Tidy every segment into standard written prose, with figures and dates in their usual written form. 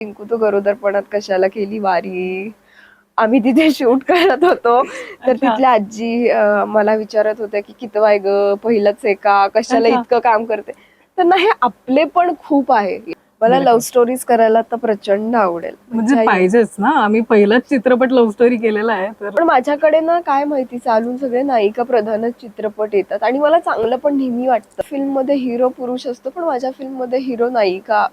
रिंकू तू गरोदरपणात कशाला केली वारी. आम्ही तिथे शूट करत होतो तर अच्छा. तिथल्या आजी मला विचारत होत्या की कितवं आहे ग, पहिलंच आहे का, कशाला अच्छा. इतकं काम करते. त्यांना हे आपले पण खूप आहे. मला लव्ह बरोबर. स्टोरीज करायला तर प्रचंड आवडेल, म्हणजे मज्जा येईल. पाहिजेच ना, आम्ही पहिलाच चित्रपट लव्ह स्टोरी केलेला आहे तर. पण माझ्याकडे ना काय माहिती चालून सगळे नायिका प्रधानच चित्रपट येतात आणि मला चांगलं पण नेहमी वाटतं. फिल्म मध्ये हिरो पुरुष असतो पण माझ्या फिल्म मध्ये हिरो नायिका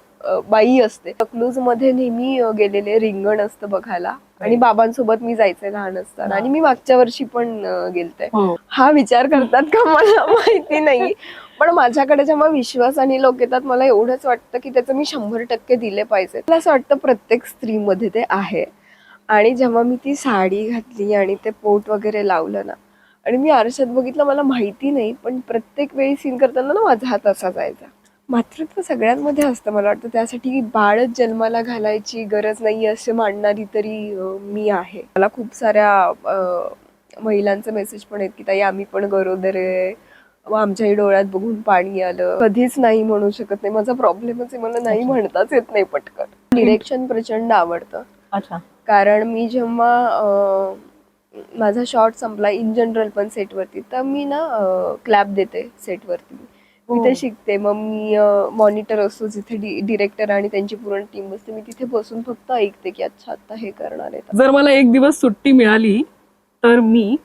बाई असते. क्लूज मध्ये नेहमी गेलेले रिंगण असतं बघायला आणि Right. बाबांसोबत मी जायचे लहान असताना हा. आणि मी मागच्या वर्षी पण गेलते. हो. हा विचार करतात का मला माहिती नाही, पण माझ्याकडे जेव्हा विश्वासाने लोक येतात मला एवढंच वाटतं की त्याचं मी 100% दिले पाहिजे. मला असं वाटतं प्रत्येक स्त्रीमध्ये ते आहे. आणि जेव्हा मी ती साडी घातली आणि ते पोट वगैरे लावलं ना आणि मी आरशात बघितलं, मला माहिती नाही पण प्रत्येक वेळी सीन करताना ना माझा हात असा जायचा. मातृत्व सगळ्यांमध्ये असतं मला वाटतं, त्यासाठी बाळच जन्माला घालायची गरज नाही असे मांडणारी तरी मी आहे. मला खूप साऱ्या महिलांचे मेसेज पण आहेत की ताई आम्ही पण गरोदर आहे, आमच्याही डोळ्यात बघून पाणी आलं. कधीच नाही म्हणू शकत नाही, माझा प्रॉब्लेमच आहे, मला नाही अच्छा. म्हणताच येत नाही पटकन. डिरेक्शन प्रचंड आवडतं. अच्छा. कारण मी जेव्हा माझा शॉट संपला इन जनरल पण सेटवरती तर मी ना क्लॅप देते सेटवरती. मी ते शिकते. मग मी मॉनिटर असतो जिथे डिरेक्टर आणि त्यांची पूर्ण टीम बसते, मी तिथे बसून फक्त ऐकते की अच्छा आता हे करणार आहेत. जर मला एक दिवस सुट्टी मिळाली तर मी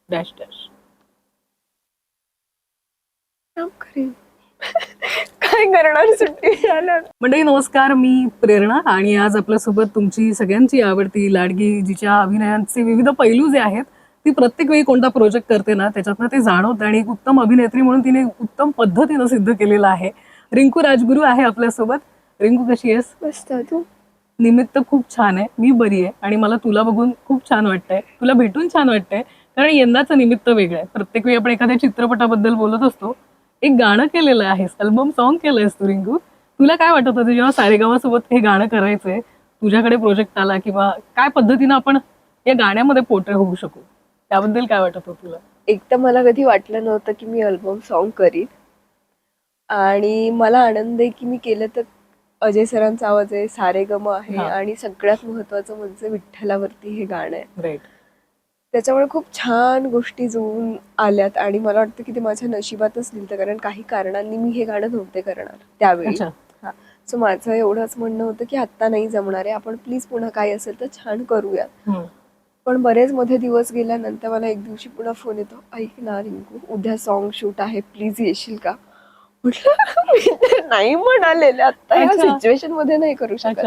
डॅश डॅश काम करेन. काय करणार सुट्टी मिळाल्यावर. मंडळी नमस्कार, मी प्रेरणा आणि आज आपल्यासोबत तुमची सगळ्यांची आवडती लाडकी, जिच्या अभिनयाचे विविध पैलू जे आहेत ती प्रत्येक वेळी कोणता प्रोजेक्ट करते ना त्याच्यातनं ते जाणवतं आणि एक उत्तम अभिनेत्री म्हणून तिने उत्तम पद्धतीनं सिद्ध केलेलं आहे. रिंकू राजगुरू आहे आपल्यासोबत. रिंकू कशी आहेस? मस्त. तू? निमित्त खूप छान आहे, मी बरी आहे आणि मला तुला बघून खूप छान वाटतंय, तुला भेटून छान वाटतंय. कारण यंदाचं निमित्त वेगळं आहे. प्रत्येक वेळी आपण एखाद्या चित्रपटाबद्दल बोलत असतो. एक गाणं केलेलं आहेस, अल्बम सॉन्ग केलंयस तू रिंकू. तुला काय वाटत होतं जेव्हा सारेगामा सोबत हे गाणं करायचंय, तुझ्याकडे प्रोजेक्ट आला किंवा काय पद्धतीनं आपण या गाण्यामध्ये पोट्रे होऊ शकू, त्याबद्दल काय वाटत होतं तुला? एक तर मला कधी वाटलं नव्हतं की मी अल्बम सॉन्ग करीन आणि मला आनंद आहे की मी केलं तर अजय सरांचा आवाज आहे, सारेगम आहे आणि सगळ्यात महत्वाचं म्हणजे विठ्ठलावरती हे गाणं आहे. राईट. त्याच्यामुळे खूप छान गोष्टी जुळून आल्यात आणि मला वाटतं की ते माझ्या नशिबातच लिहिलं, कारण काही कारणांनी मी हे गाणं नव्हते करणार त्यावेळी. अच्छा. हा, सो माझं एवढंच म्हणणं होतं की आत्ता नाही जमणार आहे, आपण प्लीज पुन्हा काय असेल तर छान करूयात. पण बरेच मध्ये दिवस गेल्यानंतर मला एक दिवशी पुन्हा फोन येतो, ऐक ना रिंकू उद्या सॉन्ग शूट आहे, प्लीज येशील का. म्हटलं मी तर नाही म्हणालेले, आता ह्या सिच्युएशन मध्ये नाही करू शकत.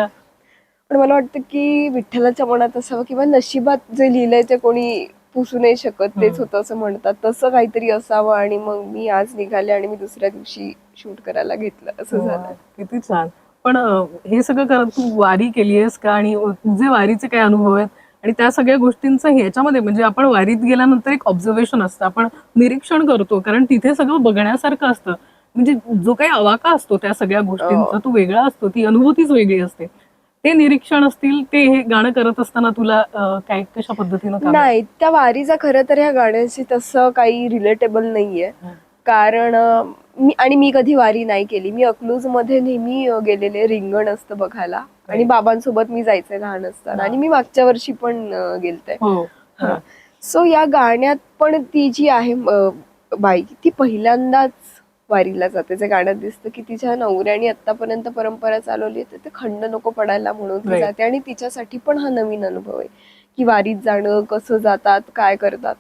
पण मला वाटतं की विठ्ठलाच्या मनात असावं किंवा नशिबात जे लिहिलंय ते कोणी पुसू नाही शकत, तेच होतं असं म्हणतात, तसं काहीतरी असावं. आणि मग मी आज निघाले आणि मी दुसऱ्या दिवशी शूट करायला घेतलं, असं झालं. किती छान. पण हे सगळं करत तू वारी केली आहेस का आणि तुझे वारीचे काय अनुभव आहेत आणि त्या सगळ्या गोष्टींचं ह्याच्यामध्ये म्हणजे आपण वारीत गेल्यानंतर एक ऑब्झर्वेशन असतं, आपण निरीक्षण करतो कारण तिथे सगळं बघण्यासारखं असतं. म्हणजे जो काही अवाका असतो त्या सगळ्या गोष्टींचा तो वेगळा असतो, ती अनुभूतीच वेगळी असते. ते निरीक्षण असतील ते हे गाणं करत असताना तुला काय कशा पद्धतीनं नाही, त्या वारीचा खरं तर ह्या गाण्याशी तसं काही रिलेटेबल नाहीये. कारण मी कधी वारी नाही केली. मी अकलूज मध्ये नेहमी गेलेले रिंगण असतं बघायला आणि बाबांसोबत मी जायचे लहान असताना आणि मी मागच्या वर्षी पण गेलते. हा, सो या गाण्यात पण ती जी आहे बाई, ती पहिल्यांदाच वारीला जाते. जे गाण्यात दिसतं की तिच्या नवऱ्याने आतापर्यंत परंपरा चालवली आहे, ते खंड नको पडायला म्हणून ती जाते आणि तिच्यासाठी पण हा नवीन अनुभव आहे की वारीत जाणं, कसं जातात, काय करतात.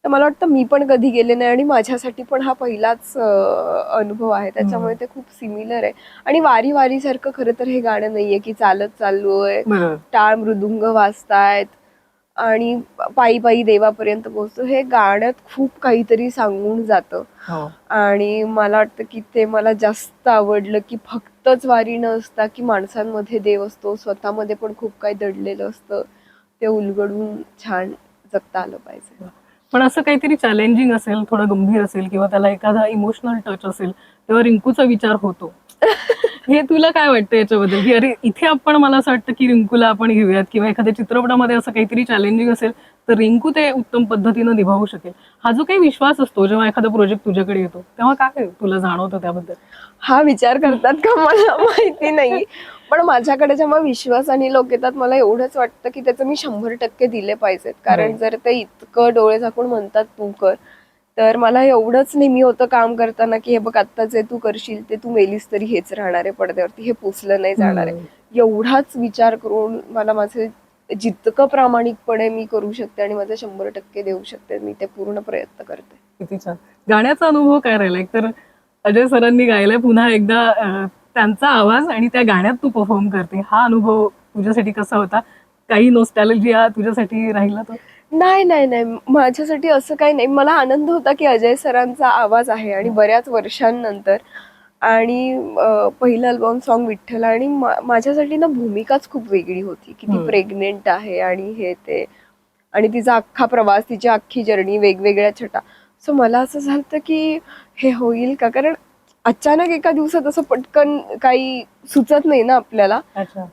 तर मला वाटतं मी पण कधी गेले नाही आणि माझ्यासाठी पण हा पहिलाच अनुभव आहे, त्याच्यामुळे ते खूप सिमिलर आहे. आणि वारी सारखं खरं तर हे गाणं नाहीये की चालत चाललोय, टाळ मृदुंग वाजतायत आणि पायी पायी देवापर्यंत पोहोचतो. हे गाण्यात खूप काहीतरी सांगून जातं आणि मला वाटतं की ते मला जास्त आवडलं की फक्तच वारी न असता की माणसांमध्ये देव असतो, स्वतःमध्ये पण खूप काही दडलेलं असतं, ते उलगडून छान जगता आलं पाहिजे. पण असं काहीतरी चॅलेंजिंग असेल, थोडं गंभीर असेल किंवा त्याला एखादा इमोशनल टच असेल तेव्हा रिंकूचा विचार होतो. हे तुला काय वाटतं याच्याबद्दल की अरे इथे आपण मला असं वाटतं की रिंकूला आपण घेऊयात किंवा एखाद्या चित्रपटामध्ये असं काहीतरी चॅलेंजिंग असेल तर रिंकू ते उत्तम पद्धतीनं निभावू शकेल. हा जो काही विश्वास असतो जेव्हा एखादा प्रोजेक्ट तुझ्याकडे येतो तेव्हा काय तुला जाणवतं त्याबद्दल? हा विचार करतात का मला माहिती नाही, पण माझ्याकडे जेव्हा विश्वासाने लोक येतात मला एवढंच वाटतं की त्याचं मी 100% दिले पाहिजेत. कारण Right. जर ते इतकं डोळे झाकून म्हणतात तू कर, तर मला एवढंच नेहमी होतं काम करताना की हे बघ आत्ता जे तू करशील ते तू मेलीस तरी हेच राहणार आहे पडद्यावरती, हे पुसलं नाही जाणार आहे. एवढाच विचार करून मला माझे जितकं प्रामाणिकपणे मी करू शकते आणि माझे 100% देऊ शकते मी ते पूर्ण प्रयत्न करते. किती छान. गाण्याचा अनुभव काय राहिला? एकतर अजय सरांनी गायलंय पुन्हा एकदा त्यांचा आवाज आणि त्या गाण्यात तू परफॉर्म करते. हा अनुभव तुझ्यासाठी कसा होता? काही नॉस्टॅल्जिया तुझ्यासाठी राहिला तो? नाही, नाही, नाही. माझ्यासाठी असं काही नाही. मला आनंद होता, की अजय सरांचा आवाज आहे आणि बऱ्याच वर्षांनंतर आणि पहिलं अल्बम सॉन्ग विठ्ठल आणि माझ्यासाठी ना भूमिकाच खूप वेगळी होती, की ती प्रेग्नेंट आहे आणि हे ते आणि तिचा अख्खा प्रवास, तिची अख्खी जर्नी, वेगवेगळ्या छटा. सो मला असं झालं, की हे होईल का? कारण अचानक एका दिवसात असं पटकन काही सुचत नाही ना आपल्याला. अच्छा.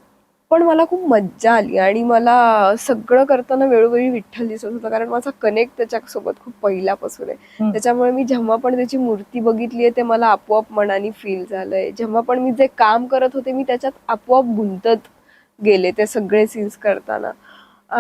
पण मला खूप मज्जा आली आणि मला सगळं करताना वेळोवेळी विठ्ठल दिसत होता कारण माझा कनेक्ट त्याच्यासोबत खूप पहिल्यापासून आहे. त्याच्यामुळे मी जेव्हा पण त्याची मूर्ती बघितली आहे ते मला आपोआप मनाने फील झालंय. जेव्हा पण मी जे काम करत होते मी त्याच्यात आपोआप गुंतत गेले ते सगळे सीन्स करताना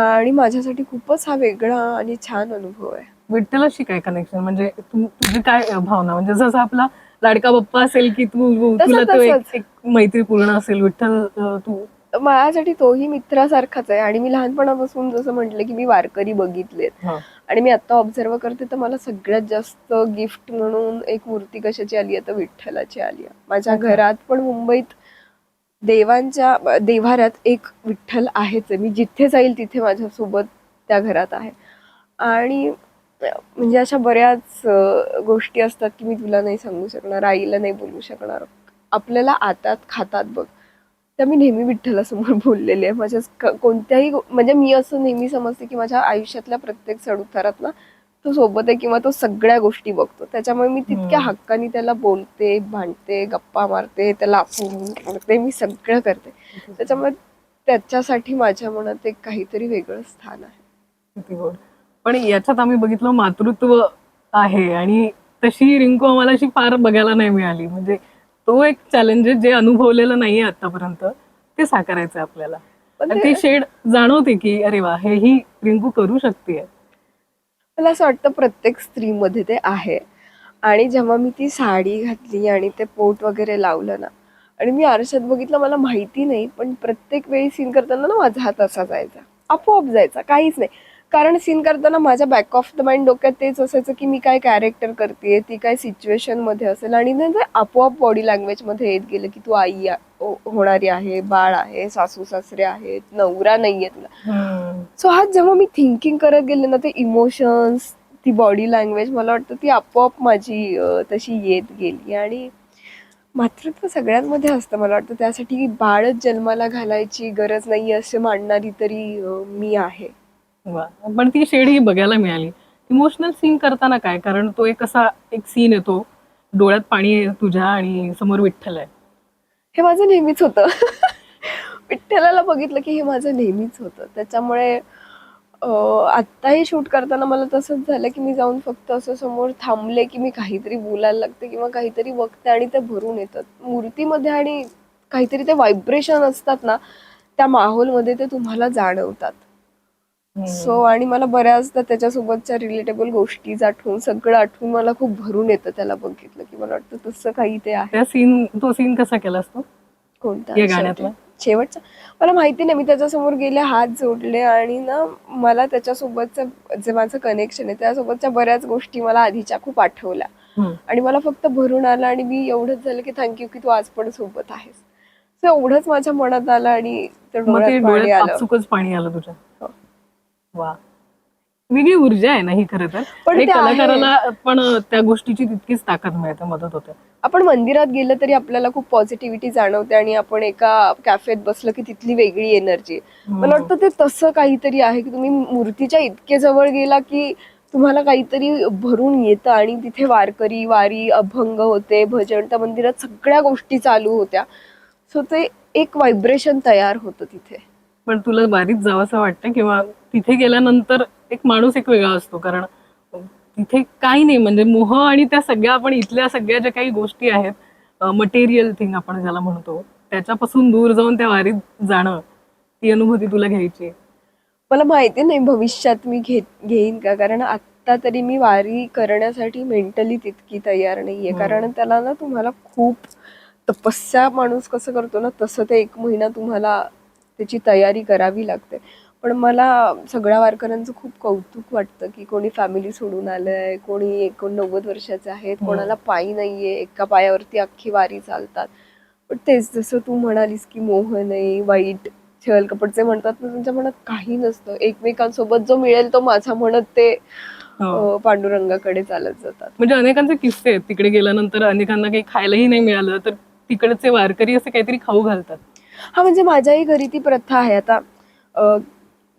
आणि माझ्यासाठी खूपच हा वेगळा आणि छान अनुभव आहे. विठ्ठलाशी काय कनेक्शन? म्हणजे तुझी काय भावना? म्हणजे जसं आपला लाडका बाप्पा असेल की तुला तो एक तसंच एक मैत्रीपूर्ण असेल विठ्ठल तू. माझ्यासाठी तोही मित्रासारखाच आहे आणि मी लहानपणापासून जसं म्हटलं की मी वारकरी बघितलेत आणि मी आता ऑब्झर्व करते तर मला सगळ्यात जास्त गिफ्ट म्हणून एक मूर्ती कशाची आली आहे तर विठ्ठलाची आली आहे. माझ्या घरात पण मुंबईत देवांच्या देव्हाऱ्यात एक विठ्ठल आहेच आहे. मी जिथे जाईल तिथे माझ्यासोबत त्या घरात आहे आणि म्हणजे अशा बऱ्याच गोष्टी असतात की मी तुला नाही सांगू शकणार, आईला नाही बोलू शकणार. आपल्याला आतात खातात बघ त्या मी नेहमी विठ्ठलासमोर बोललेली आहे. माझ्या कोणत्याही म्हणजे मी असं नेहमी समजते की माझ्या आयुष्यातल्या प्रत्येक चढउतारात ना तो सोबत आहे किंवा तो सगळ्या गोष्टी बघतो. त्याच्यामुळे मी तितक्या हक्काने त्याला बोलते, भांडते, गप्पा मारते, त्याला आठवते, मी सगळं करते. त्याच्यामुळे त्याच्यासाठी माझ्या मनात एक काहीतरी वेगळं स्थान आहे. किती गोड. पण याच्यात आम्ही बघितलं मातृत्व आहे आणि तशी रिंकू आम्हाला अशी फार बघायला नाही मिळाली. म्हणजे तो एक चॅलेंजेस जे अनुभवलेलं नाहीये आतापर्यंत ते साकारायचं आपल्याला. पण आणि ती शेड जाणवते की अरे वा हे ही रिंकू करू शकते. मला असं वाटतं प्रत्येक स्त्रीमध्ये ते आहे आणि जेव्हा मी ती साडी घातली आणि ते पोट वगैरे लावलं ना आणि मी आरशात बघितलं मला माहिती नाही पण प्रत्येक वेळी सीन करताना ना माझा हात असा जायचा आपोआप जायचा काहीच नाही कारण सीन करताना माझ्या बॅक ऑफ द माइंड डोक्यात तेच असायचं की मी काय कॅरेक्टर करते ती काय सिच्युएशन मध्ये असेल आणि ते आपोआप बॉडी लँग्वेज मध्ये येत गेलं की तू आई होणारी आहे बाळ आहे सासू सासरे आहेत नवरा नाहीये तुला सो हा जेव्हा मी थिंकिंग करत गेले ना ते इमोशन्स ती बॉडी लँग्वेज मला वाटतं ती आपोआप माझी तशी येत गेली आणि मातृत्व सगळ्यांमध्ये असतं मला वाटतं त्यासाठी बाळच जन्माला घालायची गरज नाही असे मांडणारी तरी मी आहे. वा. पण ती शेड ही बघायला मिळाली. इमोशनल सीन करताना काय? कारण तो एक असा एक सीन येतो डोळ्यात पाणी आहे तुझ्या आणि समोर विठ्ठल आहे. हे माझं नेहमीच होतं. विठ्ठलाला बघितलं की हे माझं नेहमीच होतं त्याच्यामुळे आत्ताही शूट करताना मला तसंच झालं की मी जाऊन फक्त असं समोर थांबले की मी काहीतरी बोलायला लागते किंवा काहीतरी बघते आणि ते भरून येतात मूर्तीमध्ये आणि काहीतरी ते व्हायब्रेशन असतात ना त्या माहोलमध्ये ते तुम्हाला जाणवतात. सो आणि मला बऱ्याचदा त्याच्यासोबतच्या रिलेटेबल गोष्टी आठवून सगळं आठवून मला खूप भरून येतं त्याला बघितलं की मला वाटतं तसं काही ते आहे. तो सीन कसा केलास तू कोणता या गाण्यातला? शेवटचा मला माहिती नाही मी त्याच्यासमोर गेले हात जोडले आणि ना मला त्याच्यासोबतचं जे माझं कनेक्शन आहे त्यासोबतच्या बऱ्याच गोष्टी मला आधीच्या खूप आठवल्या आणि मला फक्त भरून आलं आणि मी एवढंच झालं की थँक्यू की तू आज पण सोबत आहेस. सो एवढंच माझ्या मनात आलं आणि डोळ्यात आपसुकच पाणी आलं तुझ्या. वा. वेगळी ऊर्जा आहे ना ही खरं तर पण कलाकाराला पण त्या गोष्टीची तितकीच ताकद मिळते मदत होते. आपण मंदिरात गेलं तरी आपल्याला खूप पॉझिटिव्हिटी जाणवते आणि आपण एका कॅफेत बसलं की तिथली वेगळी एनर्जी मला वाटतं ते तसं काहीतरी आहे की तुम्ही मूर्तीच्या इतके जवळ गेला की तुम्हाला काहीतरी भरून येतं आणि तिथे वारकरी वारी अभंग होते भजन त्या मंदिरात सगळ्या गोष्टी चालू होत्या. सो ते एक व्हायब्रेशन तयार होतं तिथे. पण तुला वारीत जावंसं वाटतं किंवा तिथे गेल्यानंतर एक माणूस एक वेगळा असतो. कारण तिथे काही नाही म्हणजे मोह आणि त्या सगळ्या आपण इथल्या सगळ्या ज्या काही गोष्टी आहेत मटेरियल थिंग आपण ज्याला म्हणतो त्याच्यापासून दूर जाऊन त्या वारीत जाणं ती अनुभूती तुला घ्यायची. मला माहिती नाही भविष्यात मी घेईन का, कारण आत्ता तरी मी वारी करण्यासाठी मेंटली तितकी तयार नाहीये. कारण त्याला ना तुम्हाला खूप तपस्या माणूस कसं करतो ना तसं ते 1 महिना तुम्हाला त्याची तयारी करावी लागते. पण मला सगळ्या वारकऱ्यांचं खूप कौतुक वाटतं की कोणी फॅमिली सोडून आलंय, कोणी 89 वर्षाचे आहेत, कोणाला पायी नाहीये, एका पायावरती अख्खी वारी चालतात. पण तेच जसं तू म्हणालीस की मोह नाही, वाईट छल कपटचे म्हणतात ना, त्यांच्या मनात काही नसतं. एकमेकांसोबत जो मिळेल तो माझा म्हणत ते पांडुरंगाकडे चालत जातात. म्हणजे अनेकांचे किस्से आहेत तिकडे गेल्यानंतर अनेकांना काही खायलाही नाही मिळालं तर तिकडचे वारकरी असे काहीतरी खाऊ घालतात. हा म्हणजे माझ्याही घरी ती प्रथा आहे. आता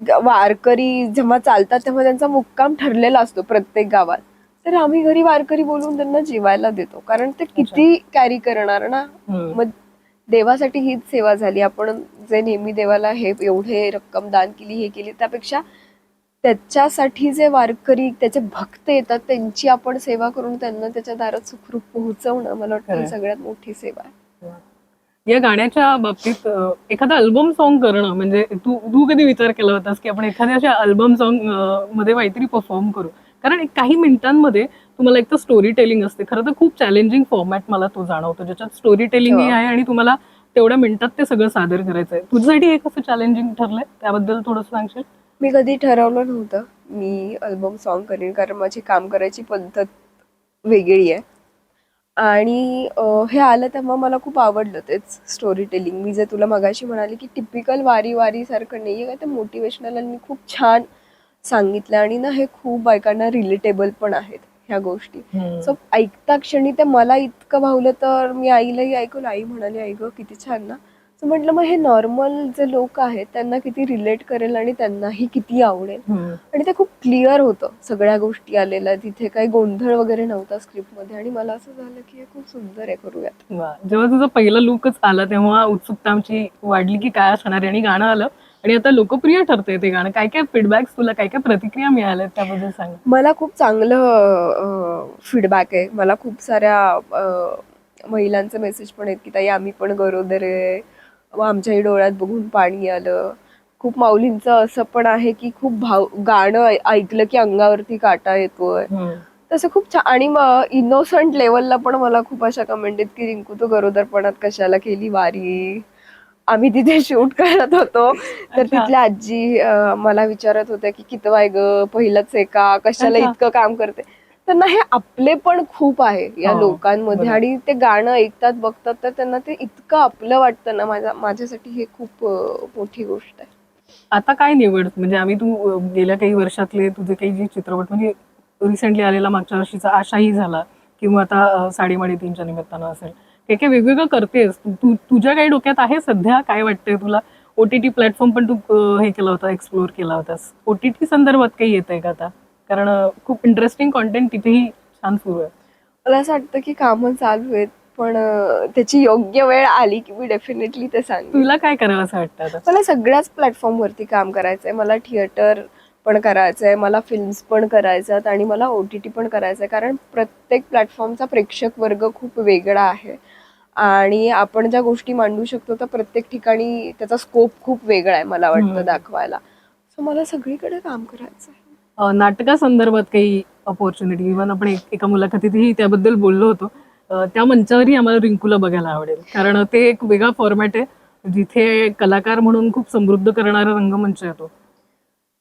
वारकरी जेव्हा चालतात तेव्हा त्यांचा मुक्काम ठरलेला असतो प्रत्येक गावात. तर आम्ही घरी वारकरी बोलवून त्यांना जेवायला देतो. कारण ते किती कॅरी करणार ना. मग देवासाठी हीच सेवा झाली. आपण जे नेहमी देवाला हे एवढे रक्कम दान केली हे केली त्यापेक्षा त्याच्यासाठी जे वारकरी त्याचे भक्त येतात त्यांची आपण सेवा करून त्यांना त्याच्या दारात सुखरूप पोहोचवणं मला वाटतं ही सगळ्यात मोठी सेवा आहे. या गाण्याच्या बाबतीत एखादा अल्बम सॉन्ग करणं म्हणजे तू कधी विचार केला होतास की आपण एखाद्या अशा अल्बम सॉन्ग मध्ये काहीतरी परफॉर्म करू? कारण काही मिनिटांमध्ये तुम्हाला एक तर स्टोरी टेलिंग असते. खरं तर खूप चॅलेंजिंग फॉर्मॅट मला तो जाणवतो ज्याच्यात स्टोरी टेलिंगही आहे आणि तुम्हाला तेवढ्या मिनिटात ते सगळं सादर करायचं आहे. तुझ्यासाठी हे कसं चॅलेंजिंग ठरलंय त्याबद्दल थोडं सांगशील? मी कधी ठरवलं नव्हतं मी अल्बम सॉन्ग करेन, कारण माझी काम करायची पद्धत वेगळी आहे. आणि हे आलं तेव्हा मला खूप आवडलं तेच स्टोरी टेलिंग. मी जे तुला मगाशी म्हणाले की टिपिकल वारी सारखं नाहीये काय, ते मोटिवेशनल आणि खूप छान सांगितलं आणि ना हे खूप बायकांना रिलेटेबल पण आहेत ह्या गोष्टी. सो ऐकता क्षणी ते मला इतकं भावलं तर मी आईलाही ऐकवलं. आई म्हणाली आई गं किती छान ना. सो म्हटलं मग हे नॉर्मल जे लोक आहेत त्यांना किती रिलेट करेल आणि त्यांनाही किती आवडेल. आणि ते खूप क्लिअर होतं सगळ्या गोष्टी आलेल्या, तिथे काही गोंधळ वगैरे नव्हता स्क्रिप्टमध्ये. आणि मला असं झालं की हे खूप सुंदर आहे, करूयात. जेव्हा तुझा पहिला लुकच आला तेव्हा उत्सुकता आमची वाढली की काय असणार आहे आणि गाणं आलं आणि आता लोकप्रिय ठरतंय ते गाणं. काय काय फीडबॅक्स तुला काय काय प्रतिक्रिया मिळाल्या त्याबद्दल सांग. मला खूप चांगलं फीडबॅक आहे. मला खूप साऱ्या महिलांचे मेसेज पण आहेत की ताई आम्ही पण गरोदर आहे, आमच्याही डोळ्यात बघून पाणी आलं. खूप माऊलींचं असं पण आहे की खूप गाणं ऐकलं की अंगावरती काटा येतोय. तसं खूप छान. आणि मग इनोसंट लेवलला पण मला खूप अशा कमेंट आहेत की रिंकू तू गरोदरपणात कशाला केली वारी. आम्ही तिथे शूट करत होतो तर तिथल्या आजी मला विचारत होत्या की कितवा आहे ग, पहिलंच आहे का, कशाला इतकं काम करते. त्यांना हे आपले पण खूप आहे या लोकांमध्ये आणि ते गाणं ऐकतात बघतात तर त्यांना ते इतकं आपलं वाटतं ना. माझ्यासाठी हे खूप मोठी गोष्ट आहे. आता काय निवड म्हणजे आम्ही तू गेल्या काही वर्षातले तुझे काही जे चित्रपट म्हणजे रिसेंटली आलेला मागच्या वर्षीचा आशाही झाला किंवा आता साडीमाडी 3च्या निमित्तानं असेल काही काही वेगवेगळं करतेस तुझ्या काही डोक्यात आहे सध्या काय वाटतंय तुला? OTT प्लॅटफॉर्म पण तू हे केला होता, एक्सप्लोर केला होतास. OTT संदर्भात काही येतंय का आता? कारण खूप इंटरेस्टिंग कॉन्टेंट तिथेही छान सुरू आहे. मला असं वाटतं की कामं चालू आहेत पण त्याची योग्य वेळ आली की मी डेफिनेटली ते सांगेन. तुला काय करावं असं वाटतं आता? मला सगळ्याच प्लॅटफॉर्मवरती काम करायचंय. मला थिएटर पण करायचंय, मला फिल्म्स पण करायच्यात आणि मला OTT पण करायचंय. कारण प्रत्येक प्लॅटफॉर्मचा प्रेक्षक वर्ग खूप वेगळा आहे आणि आपण ज्या गोष्टी मांडू शकतो तर प्रत्येक ठिकाणी त्याचा स्कोप खूप वेगळा आहे मला वाटतं दाखवायला. सो मला सगळीकडे काम करायचंय. नाटकासंदर्भात काही अपॉर्च्युनिटी इव्हन आपण एका मुलाखतीतही त्याबद्दल बोललो होतो. त्या मंचावरही आम्हाला रिंकूला बघायला आवडेल कारण ते एक वेगळा फॉर्मॅट आहे जिथे कलाकार म्हणून खूप समृद्ध करणारा रंगमंच येतो.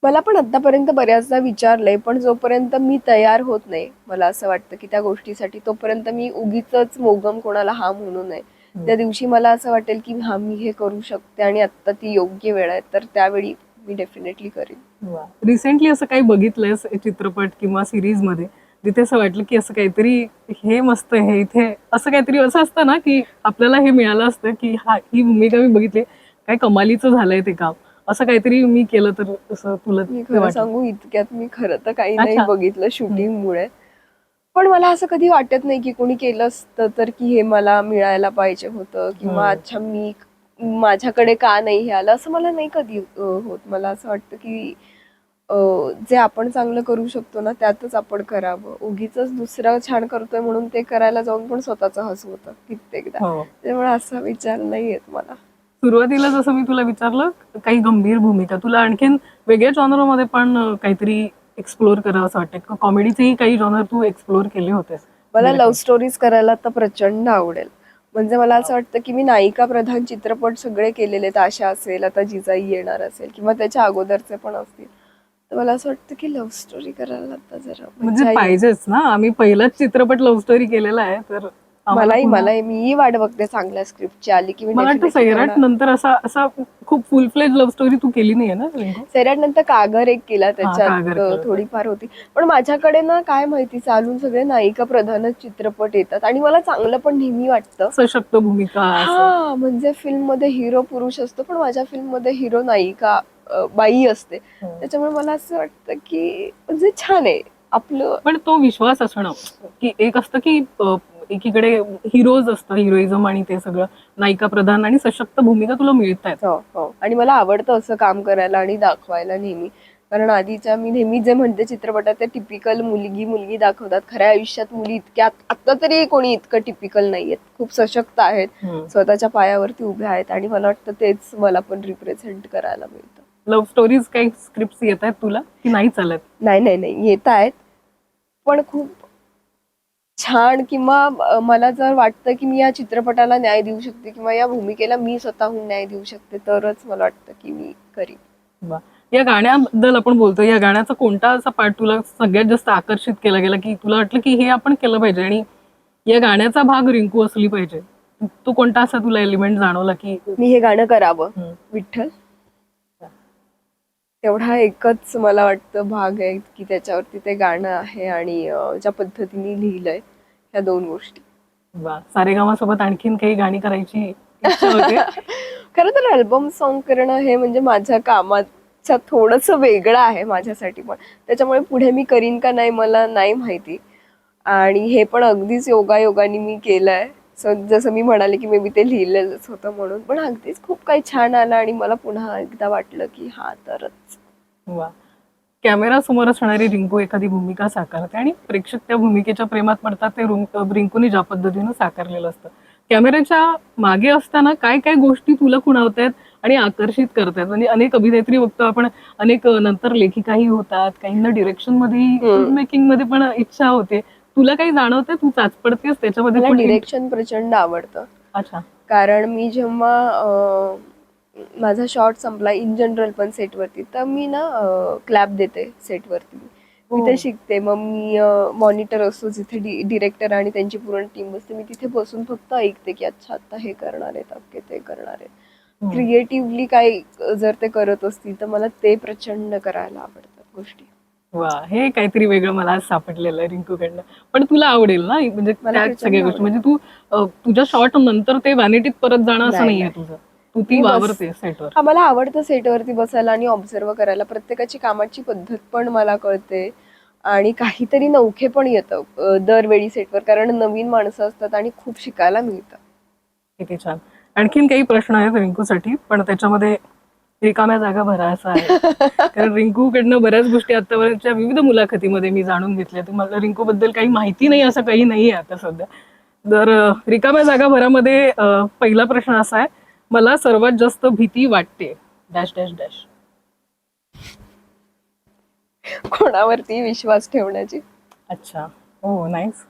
मला पण आतापर्यंत बऱ्याचदा विचारलंय पण जोपर्यंत मी तयार होत नाही मला असं वाटतं की त्या गोष्टीसाठी तोपर्यंत मी उगीच मोगम कोणाला हा म्हणू नये. त्या दिवशी मला असं वाटेल की हा मी हे करू शकते आणि आता ती योग्य वेळ आहे तर त्यावेळी मी डेफिनेटली करेन. रिसेंटली असं काही बघितलंयस चित्रपट किंवा सिरीज मध्ये जिथे असं वाटलं की असं काहीतरी हे मस्त आहे, इथे असं काहीतरी असं असतं ना की आपल्याला हे मिळालं असतं की हा ही भूमिका मी बघितली काय कमालीचं झालंय ते काम, असं काहीतरी मी केलं तर असं तुला? मी खरं सांगू इतक्यात मी खरं तर काही नाही बघितलं शूटिंगमुळे. पण मला असं कधी वाटत नाही की कोणी केलं असतं तर की हे मला मिळायला पाहिजे होतं किंवा अच्छा मी माझ्याकडे का नाही हे आलं असं मला नाही कधी होत. मला असं वाटतं की जे आपण चांगलं करू शकतो ना त्यातच आपण करावं. उगीच दुसरं छान करतोय म्हणून ते करायला जाऊन पण स्वतःचं हसवतं कित्येकदा. हो. त्यामुळे असा विचार नाही येत मला. सुरुवातीला जसं मी तुला विचारलं काही गंभीर भूमिका, तुला आणखीन वेगळ्या जॉनरमध्ये पण काहीतरी एक्सप्लोर करावं असं वाटतं? कॉमेडीचेही काही जॉनर तू एक्सप्लोर केले होतेस? मला लव्ह स्टोरीज करायला तर प्रचंड आवडेल. म्हणजे मला असं वाटतं की मी नायिका प्रधान चित्रपट सगळे केलेले आहेत. आशा असेल, आता जिजाई येणार असेल किंवा त्याच्या अगोदरचे पण असतील. तर मला असं वाटतं की लव्ह स्टोरी करायला आता जरा म्हणजे मजा येईल. पाहिजेच ना, आम्ही पहिलाच चित्रपट लव्ह स्टोरी केलेला आहे, तर आम्हाला मलाही मीही वाट बघते चांगल्या स्क्रिप्टची आली की मी मला वाटतं डेफिनेटली सैराट करणार. नंतर असा असा खूप फुल फ्लेज लव्ह स्टोरी तू केली नाहीये ना रिंकू? सैराट नंतर कागर एक केला, हा, त्याच्यात कागर केलं होतं. थोडीफार होती. पण माझ्याकडे ना काय माहिती चालून सगळे नायिका प्रधानच चित्रपट येतात आणि मला चांगलं पण नेहमी वाटतं. सशक्त भूमिका असं. हा म्हणजे फिल्म मध्ये हिरो पुरुष असतो पण माझ्या फिल्म मध्ये हिरो नायिका बाई असते. त्याच्यामुळे मला असं वाटतं की म्हणजे छान आहे आपलं. पण तो विश्वास असणं, की एक असतं की एकीकडे हिरोज असतं, हिरोइझम आणि ते सगळं, नायिका प्रधान आणि सशक्त भूमिका तुला मिळत आहेत. हो हो, आणि मला आवडतं असं काम करायला आणि दाखवायला नेहमी. कारण आधीच्या मी नेहमी जे म्हणते चित्रपटात ते टिपिकल मुलगी मुलगी दाखवतात. खऱ्या आयुष्यात मुली इतक्या आता तरी कोणी इतकं टिपिकल नाहीयेत, खूप सशक्त आहेत, स्वतःच्या पायावरती उभ्या आहेत आणि मला वाटतं तेच मला पण रिप्रेझेंट करायला मिळतं. लव्ह स्टोरीज काही स्क्रिप्ट येत आहेत तुला की नाही चालत? नाही येत आहेत, पण खूप छान किंवा मला जर वाटतं की मी या चित्रपटाला न्याय देऊ शकते किंवा या भूमिकेला मी स्वतःहून न्याय देऊ शकते तरच मला वाटतं की मी करीन. वा. या गाण्याबद्दल आपण बोलतो, या गाण्याचा कोणता असा पार्ट तुला सगळ्यात जास्त आकर्षित केला गेला की तुला वाटलं की हे आपण केलं पाहिजे आणि या गाण्याचा भाग रिंकू असली पाहिजे? तो कोणता असा तुला एलिमेंट जाणवला की मी हे गाणं करावं? विठ्ठल तेवढा एकच मला वाटतं भाग आहे की त्याच्यावरती ते गाणं आहे आणि ज्या पद्धतीने लिहिलंय ह्या दोन गोष्टी. वा. सारेगामा सोबत आणखीन काही गाणी करायची इच्छा होते? खरं तर अल्बम सॉन्ग करणं हे म्हणजे माझ्या कामाच्या थोडस वेगळं आहे माझ्यासाठी पण. त्याच्यामुळे पुढे मी करीन का नाही मला नाही माहिती. आणि हे पण अगदीच योगायोगाने मी केलंय. जसं मी म्हणाले की मे बी ते लिहिलेलंच होतं म्हणून, पण अगदीच खूप काही छान आलं आणि मला पुन्हा एकदा वाटलं की हा तरच. वा. कॅमेरा समोर असणारी रिंकू एखादी भूमिका साकारते आणि प्रेक्षक त्या भूमिकेच्या प्रेमात पडतात, ते रिंकूने ज्या पद्धतीनं साकारलेलं असतं. कॅमेऱ्याच्या मागे असताना काय काय गोष्टी तुला खुणावतायत आणि आकर्षित करतायत? म्हणजे अनेक अभिनेत्री बघतो आपण, अनेक नंतर लेखिकाही होतात, काहींना डिरेक्शन मध्ये, फिल्म मेकिंग मध्ये पण इच्छा होते. तुला काही जाणवतंय, तू चाचपडतेस त्याच्यामध्ये? मला डिरेक्शन प्रचंड आवडतं. अच्छा. कारण मी जेव्हा माझा शॉर्ट संपला इन जनरल पण सेटवरती, तर मी ना क्लॅप देते सेटवरती. मी ते शिकते. मग मी मॉनिटर असतो जिथे डिरेक्टर आणि त्यांची पूर्ण टीम बसते, मी तिथे बसून फक्त ऐकते की अच्छा आता हे करणार आहेत, अक्के ते करणार आहेत. क्रिएटिव्हली काही जर ते करत असतील तर मला ते प्रचंड करायला आवडतात गोष्टी. वा. हे काहीतरी वेगळं मला आज सापडलेलं आहे रिंकूकडनं. पण तुला आवडेल ना म्हणजे त्या सगळ्या गोष्टी? म्हणजे तू तुझ्या शॉर्ट नंतर ते व्हॅनिटीत परत जाणं असं नाहीये तुझं, तू ती वावरते सेटवर? मला आवडतं सेटवरती बसायला आणि ऑब्झर्व करायला. प्रत्येकाची कामाची पद्धत पण मला कळते आणि काहीतरी नवखे पण येतं दरवेळी सेटवर, कारण नवीन माणसं असतात आणि खूप शिकायला मिळतं. किती छान. आणखीन काही प्रश्न आहेत रिंकूसाठी, पण त्याच्यामध्ये रिकाम्या जागा भरा असं आहे. कारण रिंकूकडनं बऱ्याच गोष्टी आतापर्यंतच्या विविध मुलाखतीमध्ये मी जाणून घेतल्या. तुम्हाला रिंकू बद्दल काही माहिती नाही असं काही नाहीये आता सध्या. तर रिकाम्या जागा भरामध्ये पहिला प्रश्न असा आहे, मला सर्वात जास्त भीती वाटते डॅश डॅश डॅश. कोणावरती विश्वास ठेवण्याची. अच्छा. हो, नाईस.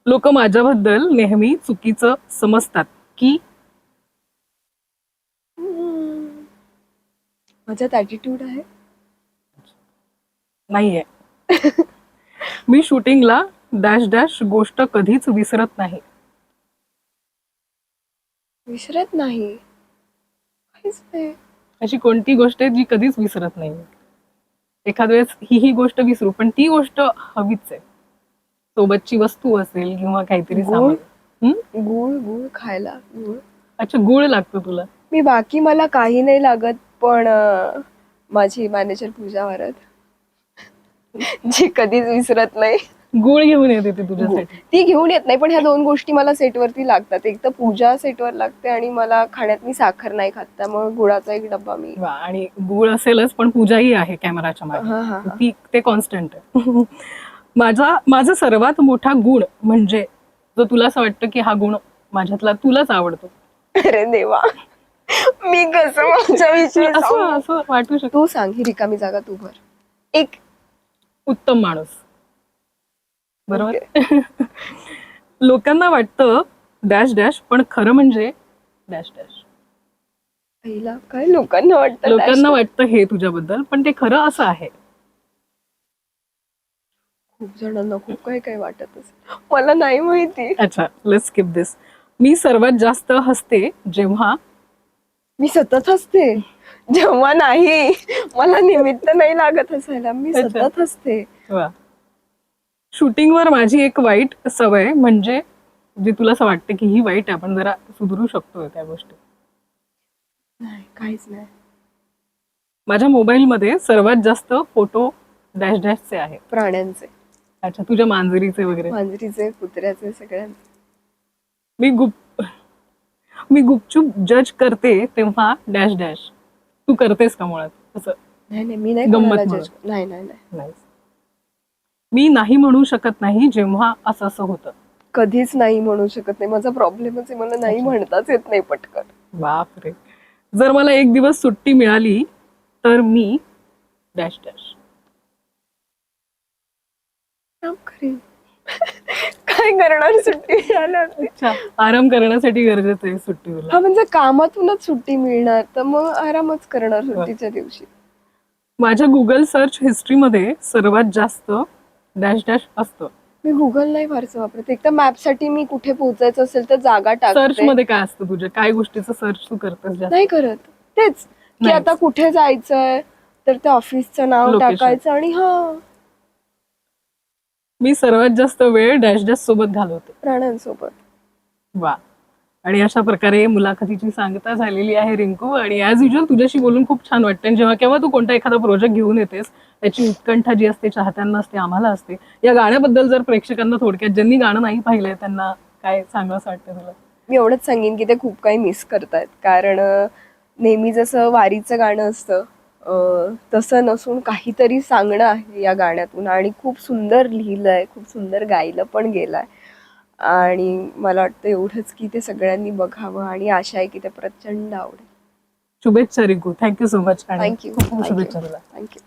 लोक माझ्याबद्दल नेहमी चुकीचं समजतात की माझ्यात ॲटिट्यूड आहे. नाहीये. मी शूटिंगला डॅश डॅश गोष्ट कधीच विसरत नाही. विसरत नाही काहीच नाही. अशी कोणती गोष्ट आहे जी कधीच विसरत नाही? एखाद वेळेस ही गोष्ट विसरू, पण ती गोष्ट हवीच आहे. सोबतची वस्तू असेल किंवा काहीतरी सामान. गुळ गुळ खायला गुळ. अच्छा, गुळ लागतो तुला? मी बाकी मला काही नाही लागत, पण माझी मॅनेजर पूजा वरद जी कधीच विसरत नाही. गुळ घेऊन येते ती तुझ्यासाठी. ती घेऊन येत नाही, पण ह्या दोन गोष्टी मला सेटवरती लागतात. एक तर पूजा सेटवर लागते आणि मला खाण्यात मी साखर नाही खात, त्यामुळे गुळाचा एक डब्बा मी. वा, आणि गुळ असेलच पण पूजाही आहे कॅमेराच्या हा, हा, मागे, हा. ती ते कॉन्स्टंट आहे. माझा सर्वात मोठा गुण म्हणजे जो तुला असं वाटतं की हा गुण माझ्यातला तुलाच आवडतो. अरे देवा, मी कसं माझ्याविषयी असं सांगू? असं वाटू शकतं. तू सांग, ही रिकामी जागा तू भर. एक. उत्तम माणूस. बरोबर. ओके. लोकांना वाटतं डॅश डॅश, पण खरं म्हणजे डॅश डॅश. पहिला काय लोकांना वाटतं लोकांना dash? वाटतं हे तुझ्याबद्दल, पण ते खरं असं आहे. खूप जणांना खूप काही काही वाटत असेल, मला नाही माहिती. अच्छा, लेट्स स्किप दिस. मी सर्वात जास्त हसते जेव्हा. मी सतत हसते जेव्हा नाही, मला निमित्त नाही लागत हसायला, मी अच्छा. सतत हसते. वा. शूटिंगवर माझी एक वाईट सवय म्हणजे जी तुला असं वाटतं की ही वाईट आहे, आपण जरा सुधरू शकतोय त्या गोष्टी. नाही, काहीच नाही. माझ्या मोबाईलमध्ये सर्वात जास्त फोटो डॅश डॅशचे आहेत. प्राण्यांचे, अच्छा, तुझ्या मांजरीचे वगैरे. मांजरीचे, कुत्र्याचे, सगळ्यांचे. मी गुपचूप जज करते तेव्हा डॅश डॅश. तू करतेस का मुळात असं? नाही नाही, मी नाही गंमत कोणाला म्हणून. जज. नाही नाही नाही, नाही. मी नाही म्हणू शकत नाही जेव्हा असं असं होतं. कधीच नाही म्हणू शकत नाही. माझा प्रॉब्लेमच आहे, मला नाही अच्छा. म्हणताच येत नाही पटकन. बापरे. जर मला एक दिवस सुट्टी मिळाली तर मी डॅश डॅश. काम करीन. काय करणार सुट्टी मिळाल्यावरती? अच्छा, आराम करण्यासाठी गरजेचं आहे सुट्टी तुला. हा, म्हणजे कामातूनच सुट्टी मिळणार तर मग आरामच करणार सुट्टीच्या दिवशी. माझ्या गुगल सर्च हिस्ट्रीमध्ये सर्वात जास्त डॅश डॅश असतं. मी गुगल नाही फारसं वापरत. एक तर मॅपसाठी मी कुठे पोहोचायचं असेल तर जागा सर्च टाकते. मध्ये काय असतं तुझ्या, काय गोष्टीचं सर्च तू करतेस जास्त? नाही करत. तेच की नाहीच. आता कुठे जायचंय तर त्या ऑफिसचं नाव Location. टाकायचं आणि हा, मी सर्वात जास्त वेळ डॅश डॅश सोबत घालवते. प्राण्यांसोबत. वा. आणि अशा प्रकारे मुलाखतीची सांगता झालेली आहे रिंकू. आणि ऍज युजल तुझ्याशी बोलून खूप छान वाटतं. आणि जेव्हा केव्हा तू कोणता एखादा प्रोजेक्ट घेऊन येतेस त्याची उत्कंठा जी असते चाहत्यांना असते, आम्हाला असते. या गाण्याबद्दल जर प्रेक्षकांना थोडक्यात, ज्यांनी गाणं नाही पाहिलंय त्यांना काय सांगावंसं वाटतं तुला? मी एवढंच सांगेन की ते खूप काही मिस करतायत. कारण नेहमी जसं वारीचं गाणं असतं तसं नसून काहीतरी सांगणं आहे या गाण्यातून. आणि खूप सुंदर लिहिलंय, खूप सुंदर गायलं पण गेलंय. आणि मला वाटतं एवढंच की ते सगळ्यांनी बघावं आणि आशा आहे की ते प्रचंड आवडेल. शुभेच्छा रिंकू. Thank you so much. आणि थँक्यू, खूप खूप थँक्यू, शुभेच्छा तुला. थँक्यू.